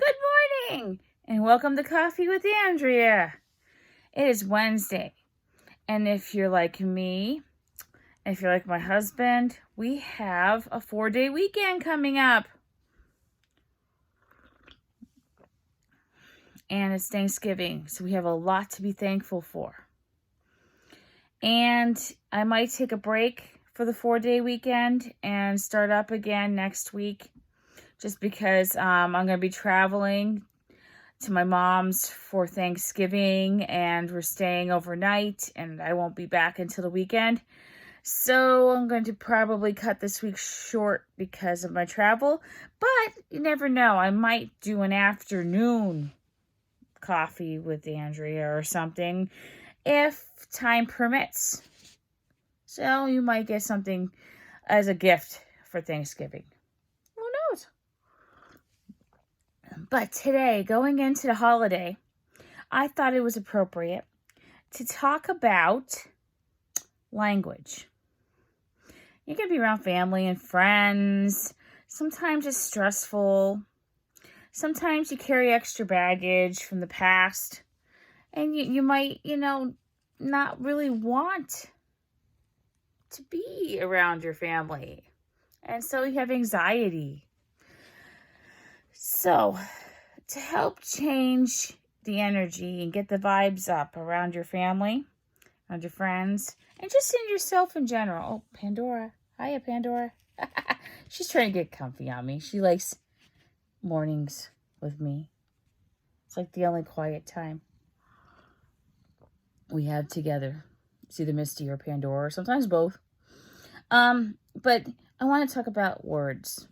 Good morning, and welcome to Coffee with Andrea. It is Wednesday, and if you're like me, if you're like my husband, we have a 4-day weekend coming up. And it's Thanksgiving, so we have a lot to be thankful for. And I might take a break for the 4-day weekend and start up again next week, just because I'm going to be traveling to my mom's for Thanksgiving, and we're staying overnight, and I won't be back until the weekend. So I'm going to probably cut this week short because of my travel, but you never know. I might do an afternoon coffee with Andrea or something if time permits. So you might get something as a gift for Thanksgiving. Who knows? But today, going into the holiday, I thought it was appropriate to talk about language. You're going to be around family and friends. Sometimes it's stressful. Sometimes you carry extra baggage from the past. And you might, not really want to be around your family. And so you have anxiety. So, to help change the energy and get the vibes up around your family, around your friends, and just in yourself in general. Oh, Pandora. Hiya, Pandora. She's trying to get comfy on me. She likes mornings with me. It's like the only quiet time we have together. It's either Misty or Pandora, sometimes both. But I want to talk about words,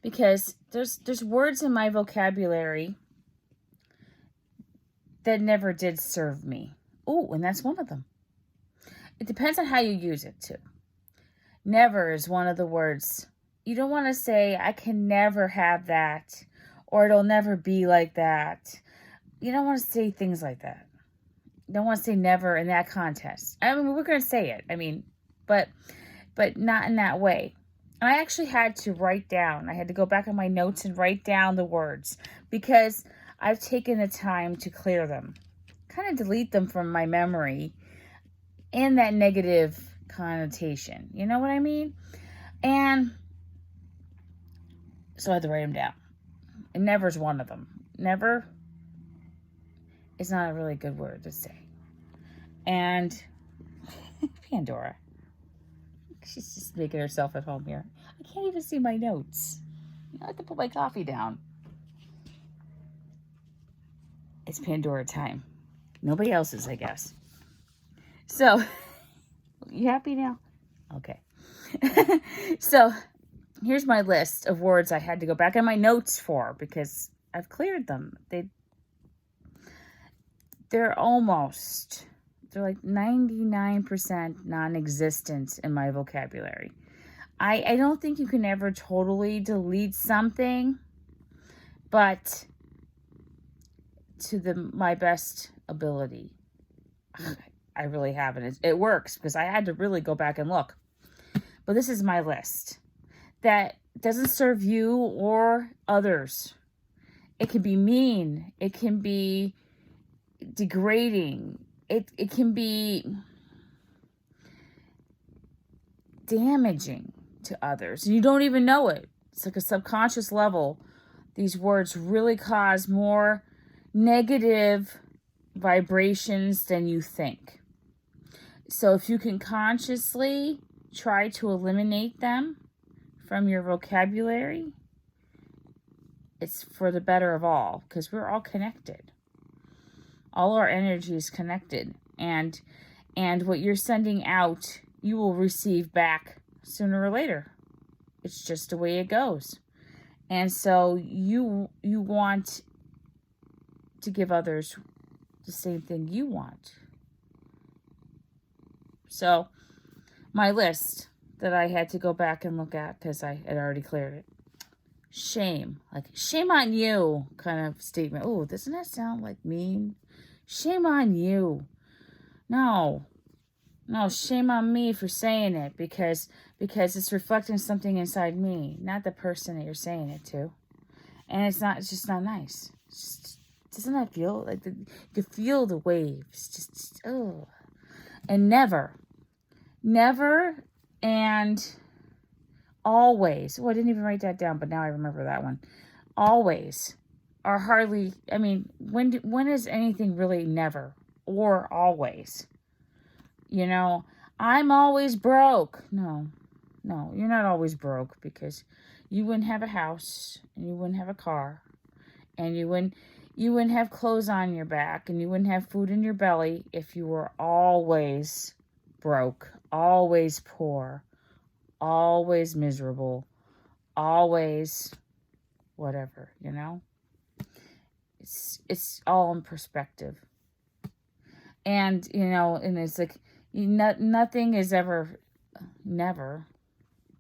because there's words in my vocabulary that never did serve me. Oh, and that's one of them. It depends on how you use it too. Never is one of the words. You don't want to say, I can never have that, or it'll never be like that. You don't want to say things like that. You don't want to say never in that context. I mean, we're going to say it. But not in that way. And I actually had to write down. I had to go back on my notes and write down the words, because I've taken the time to clear them, kind of delete them from my memory in that negative connotation. You know what I mean? And so I had to write them down. And never is one of them. Never is not a really good word to say. And Pandora. She's just making herself at home here. I can't even see my notes. I have to put my coffee down. It's Pandora time. Nobody else's, I guess. So, you happy now? Okay. So, here's my list of words I had to go back on my notes for, because I've cleared them. They're like 99% non-existent in my vocabulary. I don't think you can ever totally delete something, but to my best ability, I really haven't. It works, because I had to really go back and look. But this is my list that doesn't serve you or others. It can be mean. It can be degrading. It can be damaging to others. And you don't even know it. It's like a subconscious level. These words really cause more negative vibrations than you think. So if you can consciously try to eliminate them from your vocabulary, it's for the better of all, because we're all connected. All our energy is connected, and what you're sending out, you will receive back sooner or later. It's just the way it goes. And so you want to give others the same thing you want. So my list that I had to go back and look at, because I had already cleared it. Shame, like shame on you kind of statement. Oh, doesn't that sound like mean? Shame on you. No, shame on me for saying it, because it's reflecting something inside me, not the person that you're saying it to. And it's just not nice. Doesn't that feel like you feel the waves? Just, oh. And never and always. Oh, I didn't even write that down, but now I remember that one. Always are hardly, I mean, when is anything really never or always? You know, I'm always broke. No, you're not always broke, because you wouldn't have a house, and you wouldn't have a car, and you wouldn't have clothes on your back, and you wouldn't have food in your belly if you were always broke, always poor, always miserable, always whatever, you know? It's all in perspective. And, you know, and it's like, nothing is ever, never,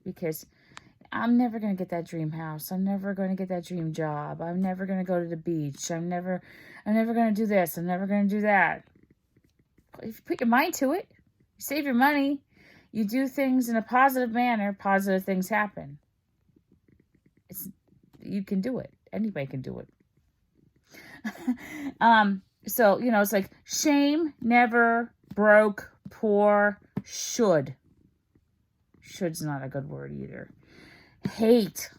because I'm never going to get that dream house. I'm never going to get that dream job. I'm never going to go to the beach. I'm never going to do this. I'm never going to do that. If you put your mind to it, you save your money, you do things in a positive manner, positive things happen. You can do it. Anybody can do it. So, you know, it's like shame, never, broke, poor, should. Should's not a good word either. Hate.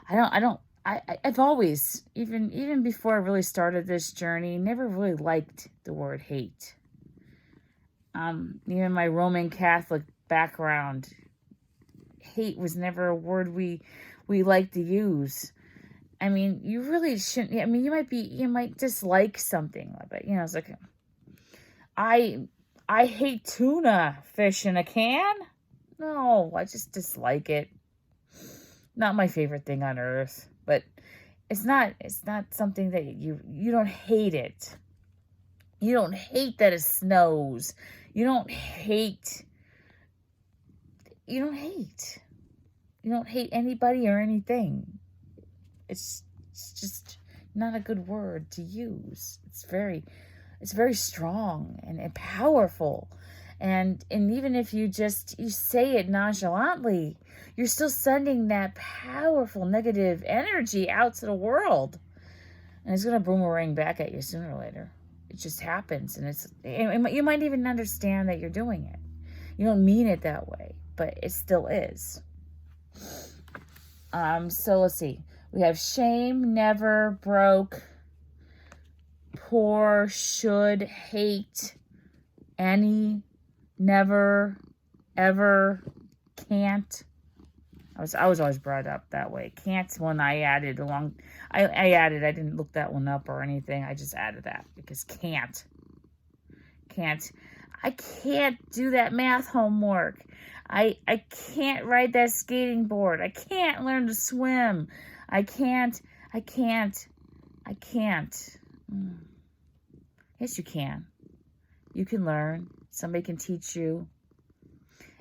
I've always, even before I really started this journey, never really liked the word hate. Even my Roman Catholic background, hate was never a word we like to use. I mean, you really shouldn't. I mean, you might dislike something, but you know, it's like, I hate tuna fish in a can. No, I just dislike it. Not my favorite thing on earth, but it's not something that you don't hate it. You don't hate that it snows. You don't hate anybody or anything. It's just not a good word to use. It's very strong and powerful. And even if you say it nonchalantly, you're still sending that powerful negative energy out to the world. And it's going to boomerang back at you sooner or later. It just happens. And you might even understand that you're doing it. You don't mean it that way, but it still is. So let's see. We have shame, never, broke, poor, should, hate, any, never, ever, can't. I was always brought up that way. Can't's one I added along. I didn't look that one up or anything. I just added that because can't. I can't do that math homework. I can't ride that skating board. I can't learn to swim. I can't. Yes, you can. You can learn. Somebody can teach you.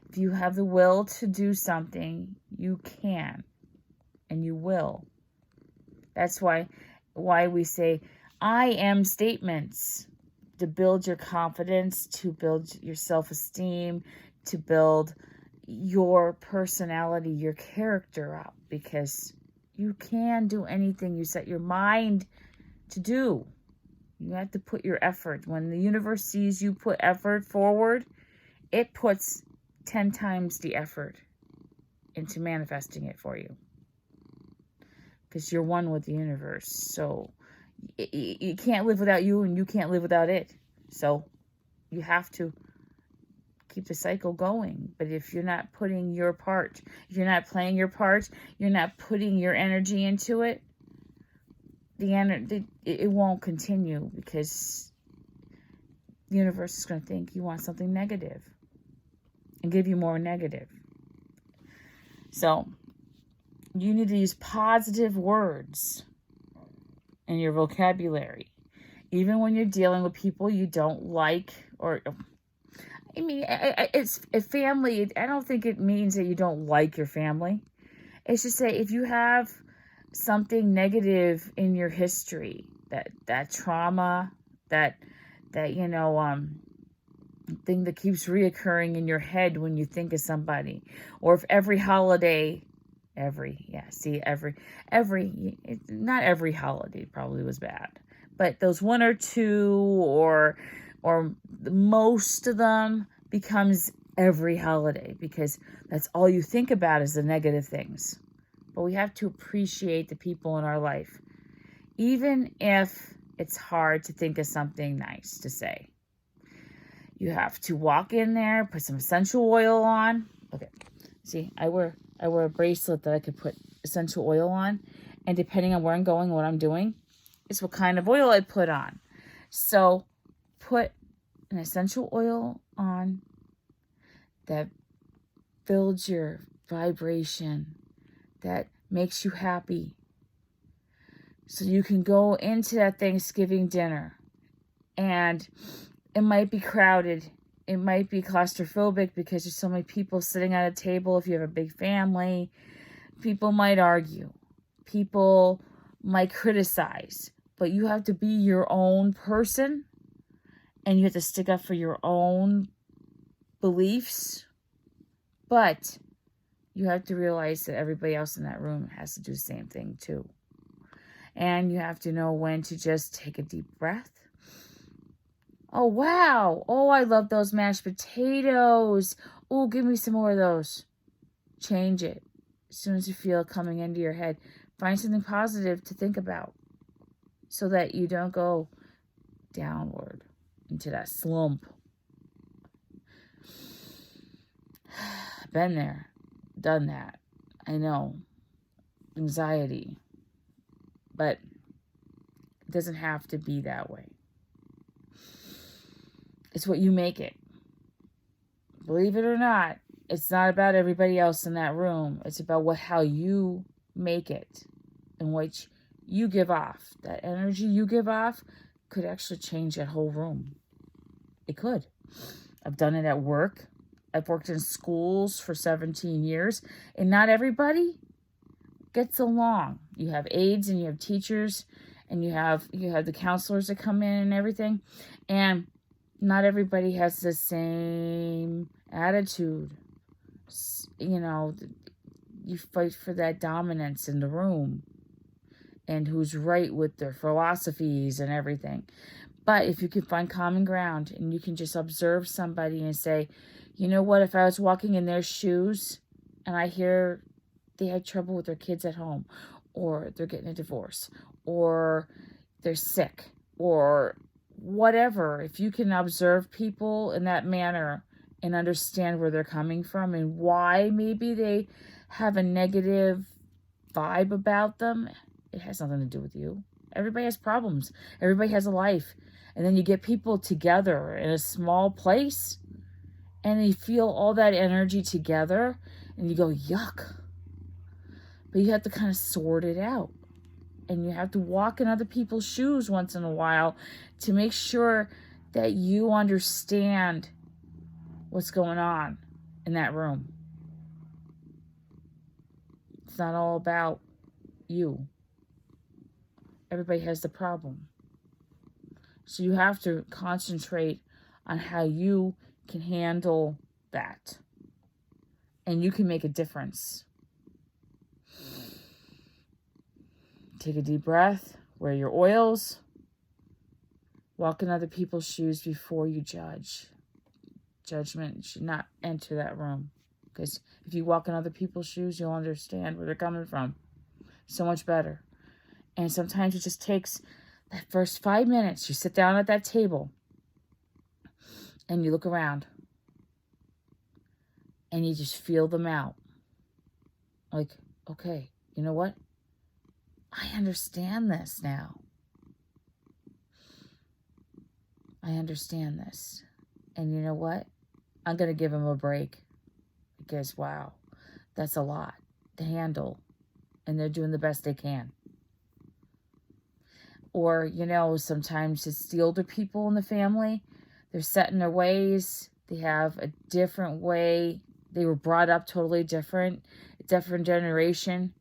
If you have the will to do something, you can. And you will. That's why we say, I am statements. To build your confidence, to build your self-esteem, to build your personality, your character up. Because you can do anything you set your mind to do. You have to put your effort. When the universe sees you put effort forward, it puts 10 times the effort into manifesting it for you. Because you're one with the universe. So it can't live without you, and you can't live without it. So you have to keep the cycle going. But if you're not putting your part, if you're not playing your part, you're not putting your energy into it, it won't continue, because the universe is going to think you want something negative and give you more negative. So you need to use positive words in your vocabulary, even when you're dealing with people you don't like. Or I mean, it's a family. I don't think it means that you don't like your family. It's just that if you have something negative in your history, that trauma, that thing that keeps reoccurring in your head when you think of somebody, or if every holiday Not every holiday probably was bad, but those one or two, or most of them, becomes every holiday, because that's all you think about is the negative things. But we have to appreciate the people in our life, even if it's hard to think of something nice to say. You have to walk in there, put some essential oil on. Okay, see, I wear a bracelet that I could put essential oil on, and depending on where I'm going, what I'm doing, is what kind of oil I put on. So put an essential oil on that builds your vibration, that makes you happy, so you can go into that Thanksgiving dinner, and it might be crowded. It might be claustrophobic because there's so many people sitting at a table. If you have a big family, people might argue. People might criticize. But you have to be your own person, and you have to stick up for your own beliefs. But you have to realize that everybody else in that room has to do the same thing too. And you have to know when to just take a deep breath. Oh, wow. Oh, I love those mashed potatoes. Oh, give me some more of those. Change it. As soon as you feel it coming into your head, find something positive to think about, so that you don't go downward into that slump. Been there, done that. I know. Anxiety. But it doesn't have to be that way. It's what you make it. Believe it or not, it's not about everybody else in that room. It's about how you make it, and what you give off. That energy you give off could actually change that whole room. It could. I've done it at work. I've worked in schools for 17 years, and not everybody gets along. You have aides, and you have teachers, and you have the counselors that come in and everything, and not everybody has the same attitude. You fight for that dominance in the room, and who's right with their philosophies and everything. But if you can find common ground, and you can just observe somebody and say, you know what, if I was walking in their shoes and I hear they had trouble with their kids at home, or they're getting a divorce, or they're sick, or whatever, if you can observe people in that manner and understand where they're coming from and why maybe they have a negative vibe about them, it has nothing to do with you. Everybody has problems. Everybody has a life. And then you get people together in a small place, and you feel all that energy together, and you go, yuck. But you have to kind of sort it out. And you have to walk in other people's shoes once in a while to make sure that you understand what's going on in that room. It's not all about you. Everybody has the problem. So you have to concentrate on how you can handle that. And you can make a difference. Take a deep breath. Wear your oils. Walk in other people's shoes before you judge. Judgment should not enter that room. Because if you walk in other people's shoes, you'll understand where they're coming from. So much better. And sometimes it just takes that first 5 minutes. You sit down at that table and you look around and you just feel them out. Like, okay, you know what? I understand this now. I understand this. And you know what? I'm going to give them a break. Because, wow, that's a lot to handle. And they're doing the best they can. Or, sometimes it's the older people in the family. They're set in their ways. They have a different way. They were brought up totally different generation.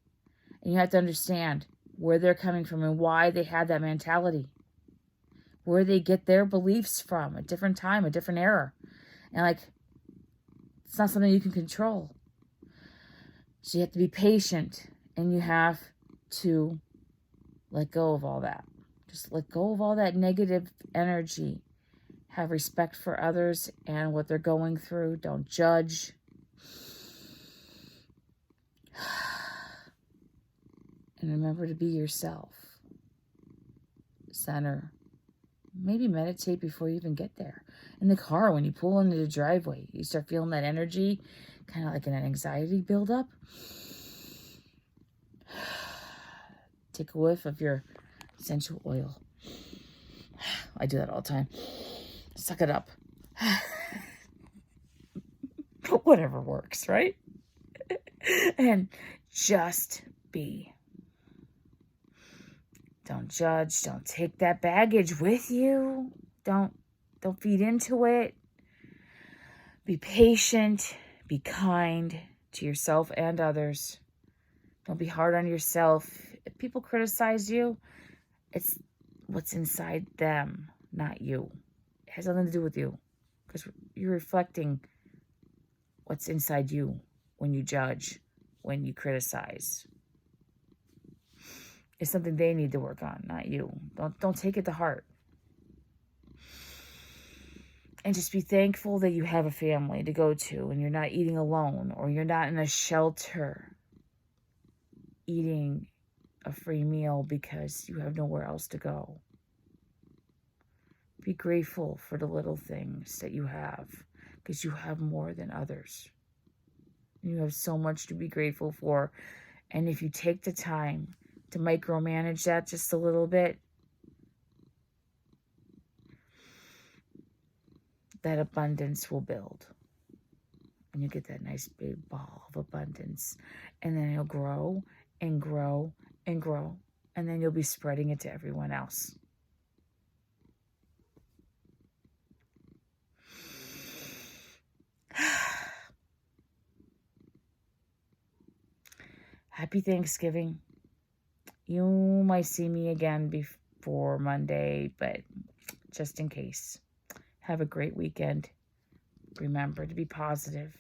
And you have to understand where they're coming from and why they had that mentality. Where they get their beliefs from, a different time, a different era. And it's not something you can control. So you have to be patient, and you have to let go of all that. Just let go of all that negative energy. Have respect for others and what they're going through. Don't judge. And remember to be yourself. Center. Maybe meditate before you even get there. In the car, when you pull into the driveway, you start feeling that energy, kind of like an anxiety buildup. Take a whiff of your essential oil. I do that all the time. Suck it up. Whatever works, right? And just be. Don't judge. Don't take that baggage with you. Don't feed into it. Be patient. Be kind to yourself and others. Don't be hard on yourself. If people criticize you, it's what's inside them, not you. It has nothing to do with you, because you're reflecting what's inside you when you judge, when you criticize. It's something they need to work on, not you. Don't take it to heart. And just be thankful that you have a family to go to and you're not eating alone, or you're not in a shelter eating a free meal because you have nowhere else to go. Be grateful for the little things that you have, because you have more than others. You have so much to be grateful for. And if you take the time to micromanage that just a little bit, that abundance will build. And you get that nice big ball of abundance. And then it'll grow and grow and grow. And then you'll be spreading it to everyone else. Happy Thanksgiving. You might see me again before Monday, but just in case. Have a great weekend. Remember to be positive,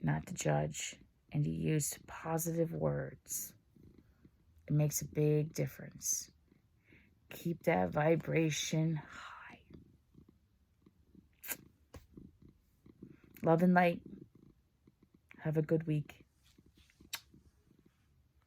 not to judge, and to use positive words. It makes a big difference. Keep that vibration high. Love and light. Have a good week.